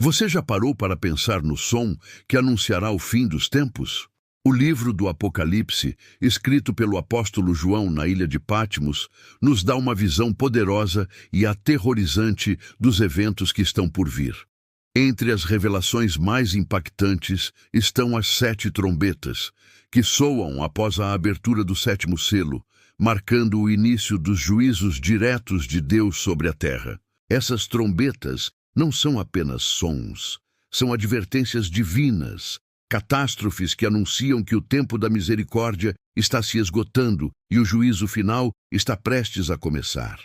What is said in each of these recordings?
Você já parou para pensar no som que anunciará o fim dos tempos? O livro do Apocalipse, escrito pelo apóstolo João na ilha de Patmos, nos dá uma visão poderosa e aterrorizante dos eventos que estão por vir. Entre as revelações mais impactantes estão as 7 trombetas, que soam após a abertura do 7º selo, marcando o início dos juízos diretos de Deus sobre a terra. Essas trombetas não são apenas sons, são advertências divinas, catástrofes que anunciam que o tempo da misericórdia está se esgotando e o juízo final está prestes a começar.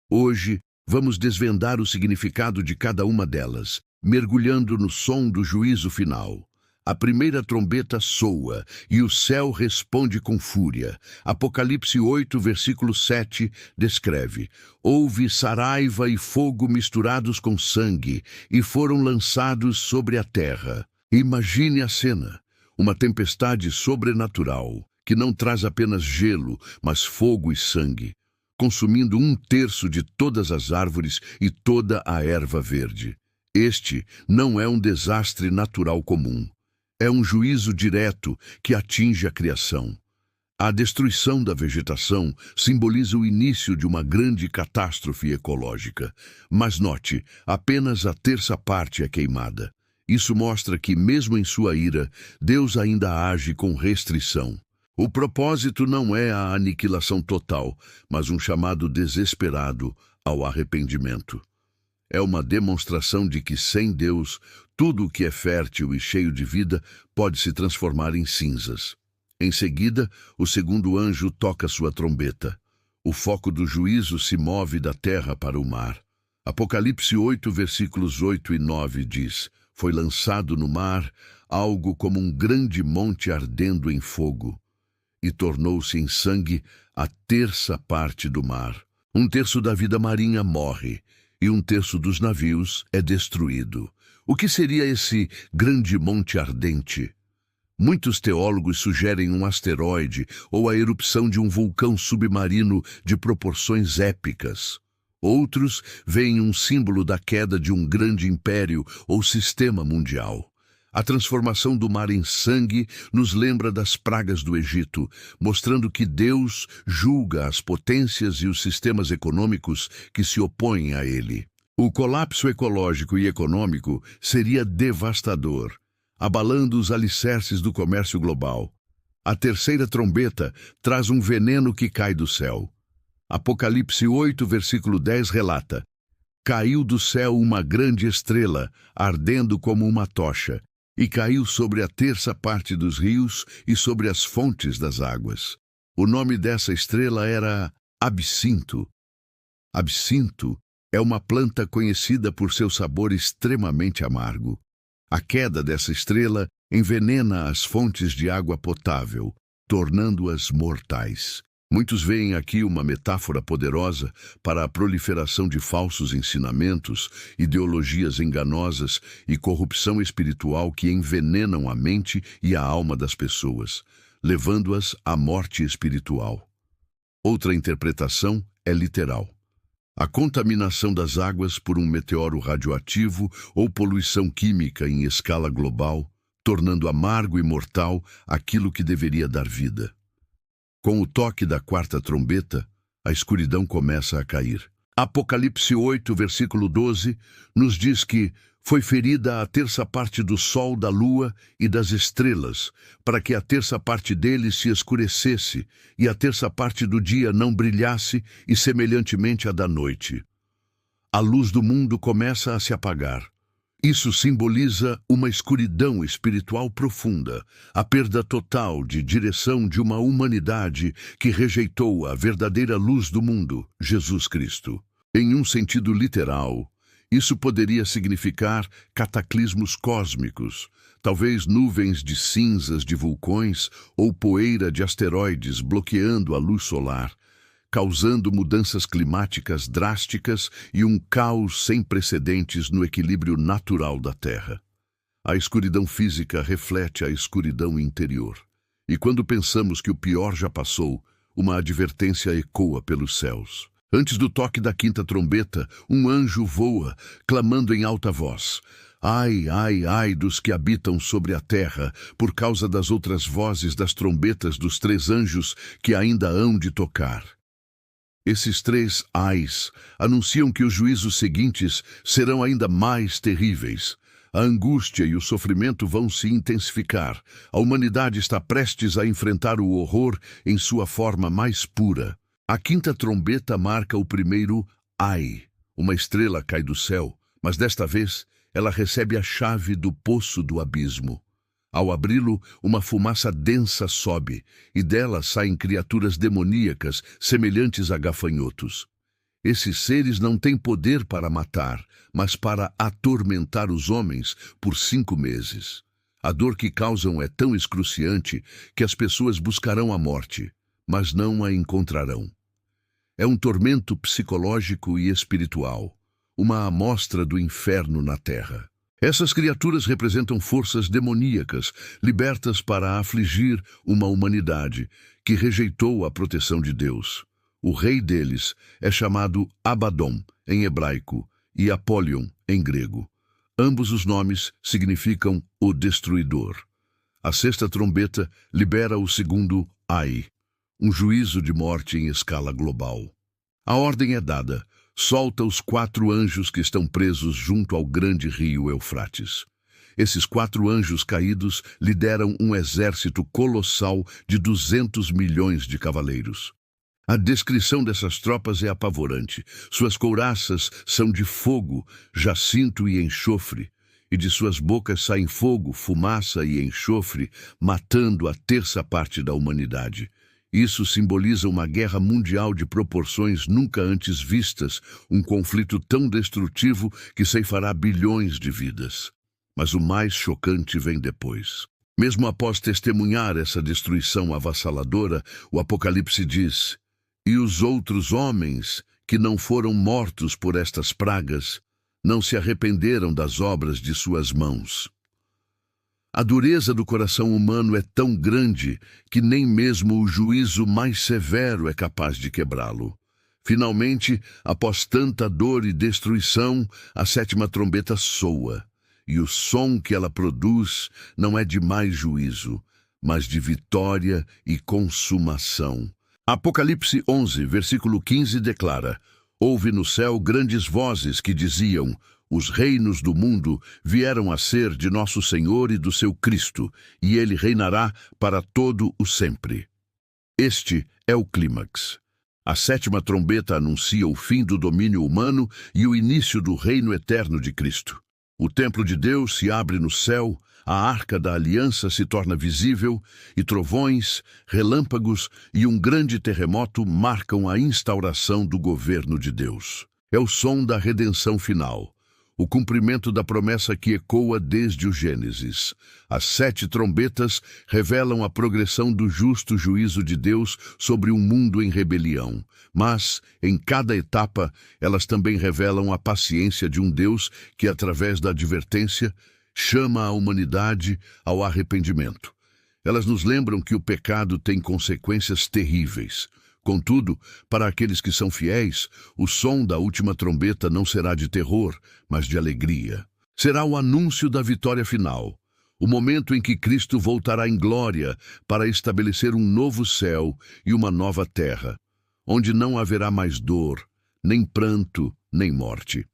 Hoje, vamos desvendar o significado de cada uma delas, mergulhando no som do juízo final. A primeira trombeta soa e o céu responde com fúria. Apocalipse 8, versículo 7, descreve: houve saraiva e fogo misturados com sangue, e foram lançados sobre a terra. Imagine a cena, uma tempestade sobrenatural, que não traz apenas gelo, mas fogo e sangue, consumindo 1/3 de todas as árvores e toda a erva verde. Este não é um desastre natural comum. É um juízo direto que atinge a criação. A destruição da vegetação simboliza o início de uma grande catástrofe ecológica. Mas note, apenas a 1/3 parte é queimada. Isso mostra que, mesmo em sua ira, Deus ainda age com restrição. O propósito não é a aniquilação total, mas um chamado desesperado ao arrependimento. É uma demonstração de que, sem Deus, tudo o que é fértil e cheio de vida pode se transformar em cinzas. Em seguida, o segundo anjo toca sua trombeta. O foco do juízo se move da terra para o mar. Apocalipse 8, versículos 8 e 9 diz: foi lançado no mar algo como um grande monte ardendo em fogo, e tornou-se em sangue a 1/3 parte do mar. 1/3 da vida marinha morre, e 1/3 dos navios é destruído. O que seria esse grande monte ardente? Muitos teólogos sugerem um asteroide ou a erupção de um vulcão submarino de proporções épicas. Outros veem um símbolo da queda de um grande império ou sistema mundial. A transformação do mar em sangue nos lembra das pragas do Egito, mostrando que Deus julga as potências e os sistemas econômicos que se opõem a ele. O colapso ecológico e econômico seria devastador, abalando os alicerces do comércio global. A terceira trombeta traz um veneno que cai do céu. Apocalipse 8, versículo 10 relata: caiu do céu uma grande estrela, ardendo como uma tocha, e caiu sobre a 1/3 parte dos rios e sobre as fontes das águas. O nome dessa estrela era absinto. Absinto é uma planta conhecida por seu sabor extremamente amargo. A queda dessa estrela envenena as fontes de água potável, tornando-as mortais. Muitos veem aqui uma metáfora poderosa para a proliferação de falsos ensinamentos, ideologias enganosas e corrupção espiritual que envenenam a mente e a alma das pessoas, levando-as à morte espiritual. Outra interpretação é literal. A contaminação das águas por um meteoro radioativo ou poluição química em escala global, tornando amargo e mortal aquilo que deveria dar vida. Com o toque da 4ª trombeta, a escuridão começa a cair. Apocalipse 8, versículo 12, nos diz que foi ferida a 1/3 parte do sol, da lua e das estrelas, para que a 1/3 parte deles se escurecesse e a 1/3 parte do dia não brilhasse e semelhantemente a da noite. A luz do mundo começa a se apagar. Isso simboliza uma escuridão espiritual profunda, a perda total de direção de uma humanidade que rejeitou a verdadeira luz do mundo, Jesus Cristo. Em um sentido literal, isso poderia significar cataclismos cósmicos, talvez nuvens de cinzas de vulcões ou poeira de asteroides bloqueando a luz solar, causando mudanças climáticas drásticas e um caos sem precedentes no equilíbrio natural da Terra. A escuridão física reflete a escuridão interior. E quando pensamos que o pior já passou, uma advertência ecoa pelos céus. Antes do toque da 5ª trombeta, um anjo voa, clamando em alta voz: Ai, ai, ai dos que habitam sobre a terra, por causa das outras vozes das trombetas dos 3 anjos que ainda hão de tocar. Esses 3 ais anunciam que os juízos seguintes serão ainda mais terríveis. A angústia e o sofrimento vão se intensificar. A humanidade está prestes a enfrentar o horror em sua forma mais pura. A 5ª trombeta marca o primeiro ai. Uma estrela cai do céu, mas desta vez ela recebe a chave do poço do abismo. Ao abri-lo, uma fumaça densa sobe, e dela saem criaturas demoníacas semelhantes a gafanhotos. Esses seres não têm poder para matar, mas para atormentar os homens por 5 meses. A dor que causam é tão excruciante que as pessoas buscarão a morte, mas não a encontrarão. É um tormento psicológico e espiritual, uma amostra do inferno na terra. Essas criaturas representam forças demoníacas, libertas para afligir uma humanidade que rejeitou a proteção de Deus. O rei deles é chamado Abaddon, em hebraico, e Apollyon, em grego. Ambos os nomes significam o destruidor. A 6ª trombeta libera o segundo ai, um juízo de morte em escala global. A ordem é dada: solta os 4 anjos que estão presos junto ao grande rio Eufrates. Esses 4 anjos caídos lideram um exército colossal de 200 milhões de cavaleiros. A descrição dessas tropas é apavorante. Suas couraças são de fogo, jacinto e enxofre, e de suas bocas saem fogo, fumaça e enxofre, matando a 1/3 parte da humanidade. Isso simboliza uma guerra mundial de proporções nunca antes vistas, um conflito tão destrutivo que ceifará bilhões de vidas. Mas o mais chocante vem depois. Mesmo após testemunhar essa destruição avassaladora, o Apocalipse diz: "E os outros homens, que não foram mortos por estas pragas, não se arrependeram das obras de suas mãos." A dureza do coração humano é tão grande que nem mesmo o juízo mais severo é capaz de quebrá-lo. Finalmente, após tanta dor e destruição, a 7ª trombeta soa, e o som que ela produz não é de mais juízo, mas de vitória e consumação. Apocalipse 11, versículo 15 declara: "Houve no céu grandes vozes que diziam: os reinos do mundo vieram a ser de nosso Senhor e do seu Cristo, e ele reinará para todo o sempre." Este é o clímax. A 7ª trombeta anuncia o fim do domínio humano e o início do reino eterno de Cristo. O templo de Deus se abre no céu, a arca da aliança se torna visível, e trovões, relâmpagos e um grande terremoto marcam a instauração do governo de Deus. É o som da redenção final, o cumprimento da promessa que ecoa desde o Gênesis. As 7 trombetas revelam a progressão do justo juízo de Deus sobre um mundo em rebelião. Mas, em cada etapa, elas também revelam a paciência de um Deus que, através da advertência, chama a humanidade ao arrependimento. Elas nos lembram que o pecado tem consequências terríveis. Contudo, para aqueles que são fiéis, o som da última trombeta não será de terror, mas de alegria. Será o anúncio da vitória final, o momento em que Cristo voltará em glória para estabelecer um novo céu e uma nova terra, onde não haverá mais dor, nem pranto, nem morte.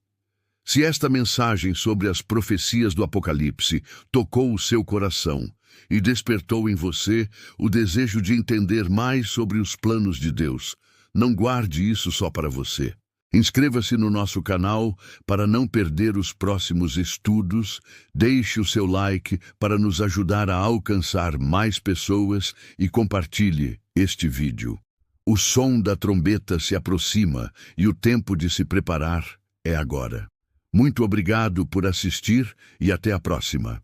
Se esta mensagem sobre as profecias do Apocalipse tocou o seu coração e despertou em você o desejo de entender mais sobre os planos de Deus, não guarde isso só para você. Inscreva-se no nosso canal para não perder os próximos estudos, deixe o seu like para nos ajudar a alcançar mais pessoas e compartilhe este vídeo. O som da trombeta se aproxima e o tempo de se preparar é agora. Muito obrigado por assistir e até a próxima.